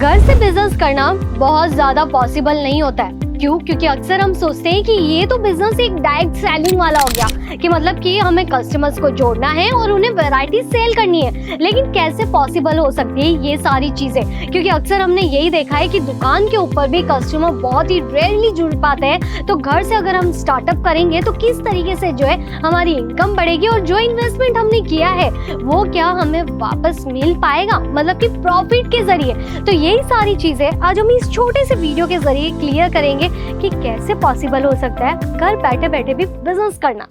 घर से बिजनेस करना बहुत ज्यादा पॉसिबल नहीं होता है। क्यों? क्योंकि अक्सर हम सोचते हैं कि ये तो बिजनेस एक डायरेक्ट सेलिंग वाला हो गया, कि मतलब कि हमें कस्टमर्स को जोड़ना है और उन्हें वैरायटी सेल करनी है। लेकिन कैसे पॉसिबल हो सकती है ये सारी चीजें? क्योंकि अक्सर हमने यही देखा है कि दुकान के ऊपर भी कस्टमर बहुत ही रेयरली जुड़ पाते हैं। तो घर से अगर हम स्टार्टअप करेंगे तो किस तरीके से जो है हमारी इनकम बढ़ेगी और जो इन्वेस्टमेंट हमने किया है वो क्या हमें वापस मिल पाएगा, मतलब कि प्रॉफिट के जरिए। तो यही सारी चीजें आज हम इस छोटे से वीडियो के जरिए क्लियर करेंगे कि कैसे पॉसिबल हो सकता है घर बैठे बैठे भी बिजनेस करना।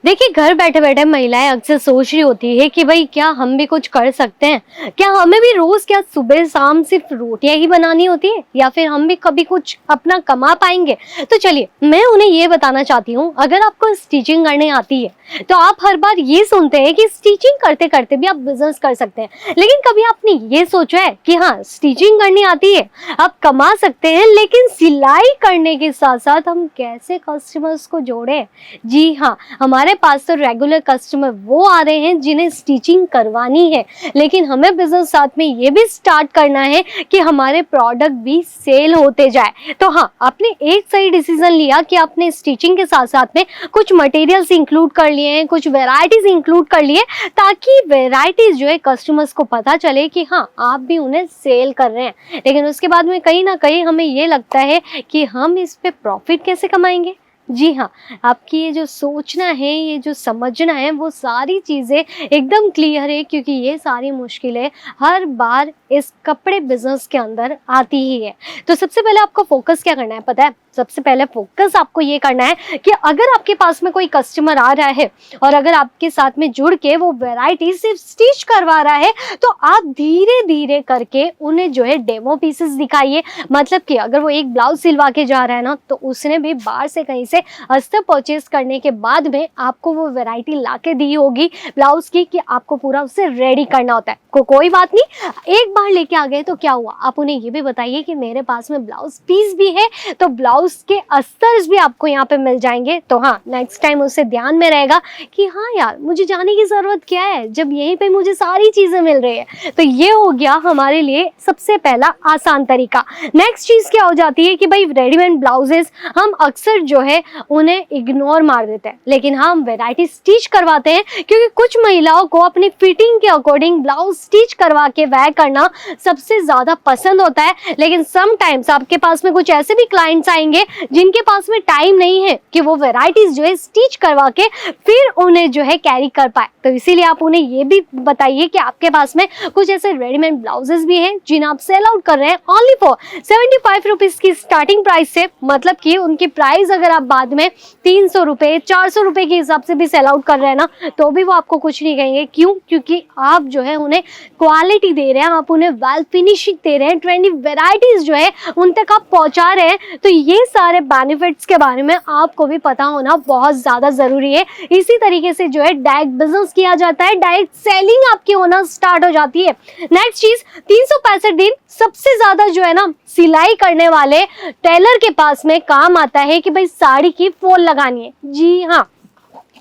देखिए, घर बैठे बैठे महिलाएं अक्सर सोच रही होती है कि भाई क्या हम भी कुछ कर सकते हैं, क्या हमें भी रोज क्या सुबह शाम सिर्फ रोटियां ही बनानी होती है, या फिर हम भी कभी कुछ अपना कमा पाएंगे। तो चलिए मैं उन्हें ये बताना चाहती हूँ, अगर आपको स्टिचिंग करने आती है तो आप हर बार ये सुनते हैं कि स्टिचिंग करते करते भी आप बिजनेस कर सकते हैं। लेकिन कभी आपने ये सोचा है कि हाँ, स्टिचिंग करनी आती है, आप कमा सकते हैं, लेकिन सिलाई करने के साथ साथ हम कैसे कस्टमर्स को जोड़े? जी हाँ, हमारे पास तो रेगुलर कस्टमर वो आ रहे हैं जिन्हें स्टिचिंग करवानी है, लेकिन हमें बिजनेस साथ में ये भी स्टार्ट करना है कि हमारे प्रोडक्ट भी सेल होते जाए। तो हाँ, आपने एक सही डिसीजन लिया कि आपने स्टिचिंग के साथ साथ में कुछ मटेरियल्स इंक्लूड कर लिए हैं, कुछ वेराइटीज इंक्लूड कर लिए, ताकि वेराइटीज जो है कस्टमर्स को पता चले कि हाँ, आप भी उन्हें सेल कर रहे हैं। लेकिन उसके बाद में कहीं ना कहीं हमें ये लगता है कि हम इस पे प्रॉफिट कैसे कमाएंगे। जी हाँ, आपकी ये जो सोचना है, ये जो समझना है, वो सारी चीज़ें एकदम क्लियर है, क्योंकि ये सारी मुश्किलें हर बार इस कपड़े बिजनेस के अंदर आती ही है। तो सबसे पहले आपको फोकस क्या करना है पता है? सबसे पहले फोकस आपको ये करना है कि अगर आपके पास में कोई कस्टमर आ रहा है और अगर आपके साथ में जुड़ के वो वैरायटी सिर्फ स्टिच करवा रहा है, तो आप धीरे धीरे करके उन्हें जो है डेमो पीसेस दिखाइए। मतलब कि अगर वो एक ब्लाउज सिलवा के जा रहा है ना, तो उसने भी बाहर से कहीं से अस्तर परचेज करने के बाद में आपको वो वैरायटी ला के दी होगी ब्लाउज की, कि आपको पूरा उसे रेडी करना होता है। कोई बात नहीं, एक बार लेके आ गए तो क्या हुआ, आप उन्हें ये भी बताइए कि मेरे पास में ब्लाउज पीस भी है, तो ब्लाउज के अस्तर भी आपको यहाँ पे मिल जाएंगे। तो हाँ, नेक्स्ट टाइम उससे ध्यान में रहेगा कि हाँ यार, मुझे जाने की जरूरत क्या है जब यहीं पे मुझे सारी चीजें मिल रही है। तो ये हो गया हमारे लिए सबसे पहला आसान तरीका। नेक्स्ट चीज क्या हो जाती है कि भाई रेडीमेड ब्लाउजेस हम अक्सर जो है उन्हें इग्नोर मार देते हैं, लेकिन हम वैरायटी स्टिच करवाते हैं, क्योंकि कुछ महिलाओं को अपनी फिटिंग के अकॉर्डिंग ब्लाउज स्टिच करवा के वेयर करना सबसे ज्यादा पसंद होता है। लेकिन समटाइम्स आपके पास में कुछ ऐसे भी क्लाइंट्स आएंगे जिनके पास में टाइम नहीं है कि वो वैरायटीज जो है स्टिच करवा के फिर उन्हें जो है कैरी कर पाए। तो इसीलिए आप उन्हें ये भी बताइए कि आपके पास में कुछ ऐसे रेडीमेड ब्लाउजेस भी हैं जिन्हें आप सेल आउट कर रहे हैं ओनली फॉर 75 रुपीज की स्टार्टिंग प्राइस से। मतलब कि उनकी प्राइस अगर आप बाद में 300 रुपए 400 रुपए के हिसाब से भी सेल आउट कर रहे हैं ना, तो भी वो आपको कुछ नहीं कहेंगे। क्यों? क्योंकि आप जो है उन्हें क्वालिटी दे रहे हैं, आप उन्हें वेल फिनिशिंग दे रहे हैं, ट्रेंडी वेराइटीज जो है उन तक आप पहुंचा रहे हैं। तो ये सारे बेनिफिट्स के बारे में आपको भी पता होना बहुत ज्यादा जरूरी है। इसी तरीके से जो है डायरेक्ट बिजनेस किया जाता है, डायरेक्ट सेलिंग आपकी होना स्टार्ट हो जाती है। नेक्स्ट चीज, 365 दिन सबसे ज्यादा जो है ना सिलाई करने वाले टेलर के पास में काम आता है कि भाई साड़ी की फॉल लगानी है। जी हाँ,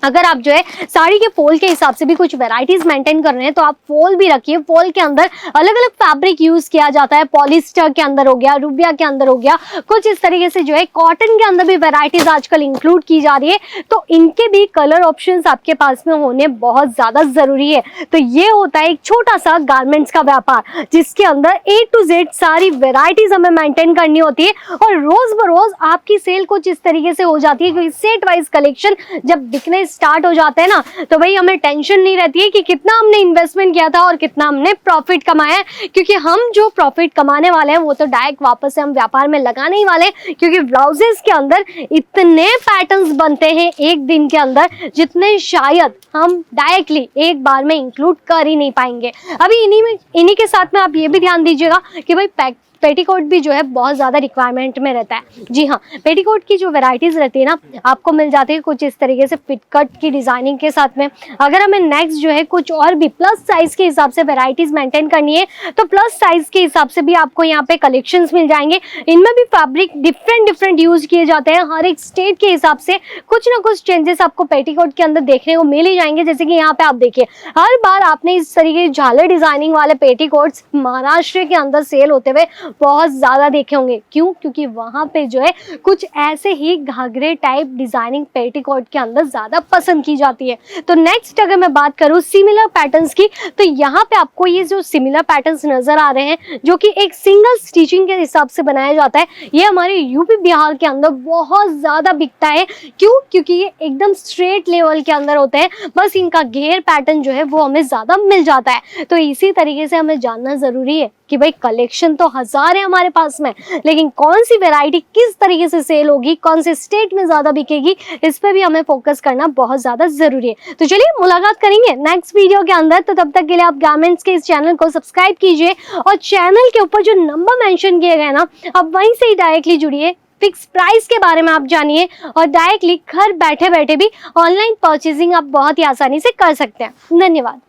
अगर आप जो है साड़ी के फॉल के हिसाब से भी कुछ वैरायटीज मेंटेन कर रहे हैं, तो आप फॉल भी रखिए। फॉल के अंदर अलग अलग फैब्रिक यूज किया जाता है, पॉलिस्टर के अंदर हो गया, रूबिया के अंदर हो गया, कुछ इस तरीके से जो है कॉटन के अंदर भी वैरायटीज आजकल इंक्लूड की जा रही है। तो इनके भी कलर ऑप्शंस आपके पास में होने बहुत ज्यादा जरूरी है। तो ये होता है एक छोटा सा गारमेंट्स का व्यापार, जिसके अंदर A to Z सारी वेराइटीज हमें मेंटेन करनी होती है, और रोज बरोज आपकी सेल कुछ इस तरीके से हो जाती है, क्योंकि सेट वाइज कलेक्शन जब बिकने स्टार्ट हो जाते हैं ना, तो भाई हमें टेंशन नहीं रहती है कि कितना हमने इन्वेस्टमेंट किया था और कितना हमने प्रॉफिट कमाया है, क्योंकि हम जो प्रॉफिट कमाने वाले हैं वो तो डायरेक्ट वापस से हम व्यापार में लगाने ही वाले हैं। क्योंकि ब्लाउजेस के अंदर इतने पैटर्न्स बनते हैं एक दिन के अंदर, जितने शायद हम डायरेक्टली एक बार में इंक्लूड कर ही नहीं पाएंगे। अभी इन्हीं के साथ में आप ये भी ध्यान दीजिएगा कि भाई पेटीकोट भी जो है बहुत ज़्यादा रिक्वायरमेंट में रहता है। जी हाँ, पेटीकोट की जो वैरायटीज़ रहती है ना, आपको मिल जाती है कुछ इस तरीके से फिट कट कट की डिजाइनिंग के साथ में। अगर हमें नेक्स्ट जो है कुछ और भी प्लस साइज के हिसाब से वेराइटीज मेंटेन करनी है तो प्लस साइज के हिसाब से भी आपको यहाँ पे कलेक्शंस मिल जाएंगे। इनमें भी फैब्रिक डिफरेंट यूज किए जाते हैं, हर एक स्टेट के हिसाब से कुछ ना कुछ चेंजेस आपको पेटीकोट के अंदर देखने को मिल ही जाएंगे। जैसे कि यहाँ पे आप देखिए, हर बार आपने इस तरीके के झालर डिजाइनिंग वाले पेटीकोट्स महाराष्ट्र के अंदर सेल होते हुए बहुत ज्यादा देखे होंगे। क्यों? क्योंकि वहां पे जो है कुछ ऐसे ही घाघरे टाइप डिजाइनिंग पेटीकोट के अंदर ज्यादा पसंद की जाती है। तो नेक्स्ट अगर मैं बात करूं सिमिलर पैटर्न्स की, तो यहाँ पे आपको ये जो सिमिलर पैटर्न्स नजर आ रहे हैं जो कि एक सिंगल स्टिचिंग के हिसाब से बनाया जाता है, ये हमारे यूपी बिहार के अंदर बहुत ज्यादा बिकता है। क्यों? क्योंकि ये एकदम स्ट्रेट लेवल के अंदर होते हैं, बस इनका घेर पैटर्न जो है वो हमें ज्यादा मिल जाता है। तो इसी तरीके से हमें जानना जरूरी है कि भाई कलेक्शन तो हजार है हमारे पास में, लेकिन कौन सी वैरायटी किस तरीके से सेल होगी, कौन से स्टेट में ज्यादा बिकेगी, इस पे भी हमें फोकस करना बहुत ज्यादा जरूरी है। तो चलिए मुलाकात करेंगे नेक्स्ट वीडियो के अंदर। तो तब तक के लिए आप गारमेंट्स के इस चैनल को सब्सक्राइब कीजिए और चैनल के ऊपर जो नंबर मेंशन किए गए ना, आप वहीं से ही डायरेक्टली जुड़िए, फिक्स प्राइस के बारे में आप जानिए और डायरेक्टली घर बैठे बैठे भी ऑनलाइन परचेजिंग आप बहुत ही आसानी से कर सकते हैं। धन्यवाद।